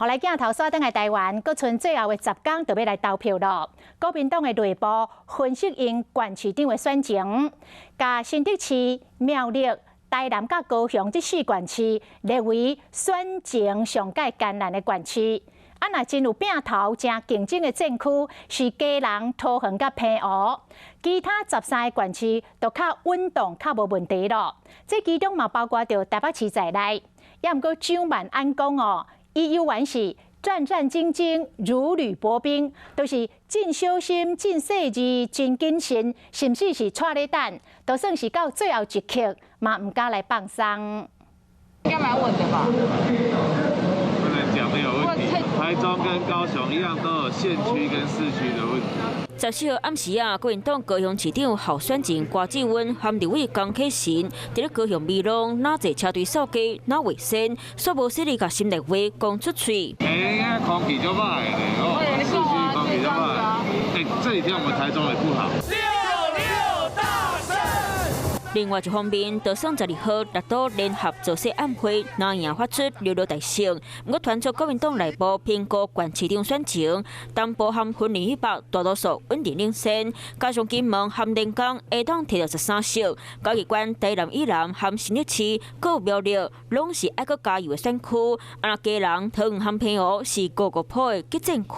来镜头锁等来台湾，阁剩最后的10天就要来投票咯。国民党的内部分析因县市长的选情，甲新竹市、苗栗、台南甲高雄这4县市列为选情上界艰难的县市。若真有拼头、正竞争的战区，是基隆、桃园甲平湖。其他13个县市都较稳当、较无问题咯。这其中嘛包括着台北市在内。也毋过蒋万安讲哦，伊有完是战战兢兢、如履薄冰，都是真小心、真细致、真谨慎，甚至是带咧等，就算是到最后一刻，嘛唔敢来放松。应该蛮稳的吧？不能讲没有问题。台中跟高雄一样，都有县区跟市区的问题。14号暗时啊，国民党高雄市长候选人郭志温和立委江启臣，伫咧高雄美浓哪侪车队扫街哪卫生，煞无势力甲新立委讲出嘴。空气就歹嘞，市区空气就歹。这几天我们台中也不好。另外一方面，就算12号达到联合造势暗会，那样发出寥寥大胜。不过，传出国民党内部评估县市长选情，东部和云林以北大多数稳定领先，加上金门和连江下当摕到13席，高级县台南以南和新竹市、各苗栗拢是爱国加油的选区，基隆、桃园和平湖是各个坡的激战区。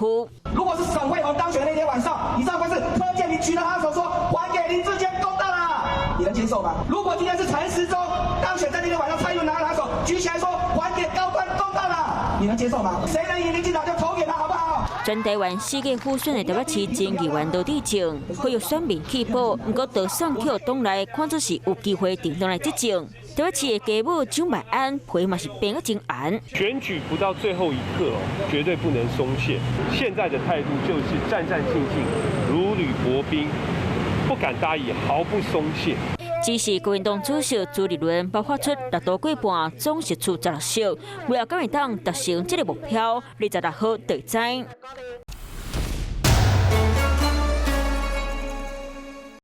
如果是沈慧虹当选那天晚上，以上会是柯建铭举着他的手说还给林智坚公道了，你能接受吗？如果今天是陈时中当选在那天晚上，蔡英文拿着他手举起来说还给高官公道了，你能接受吗？谁能赢民进党就投给他，好不好？全台湾4个府选的台北市前议员都抵政，会有选民弃保，不过就算去党内看作是有机会定上来执政。台北市的家母蒋万安皮嘛是变得真红。选举不到最后一刻绝对不能松懈。现在的态度就是战战兢兢，如履薄冰，不敢大意，毫不松懈。只是国民党主席朱立伦爆发出6度过半总是出16席，为了国民党达成这个目标，26号就会知。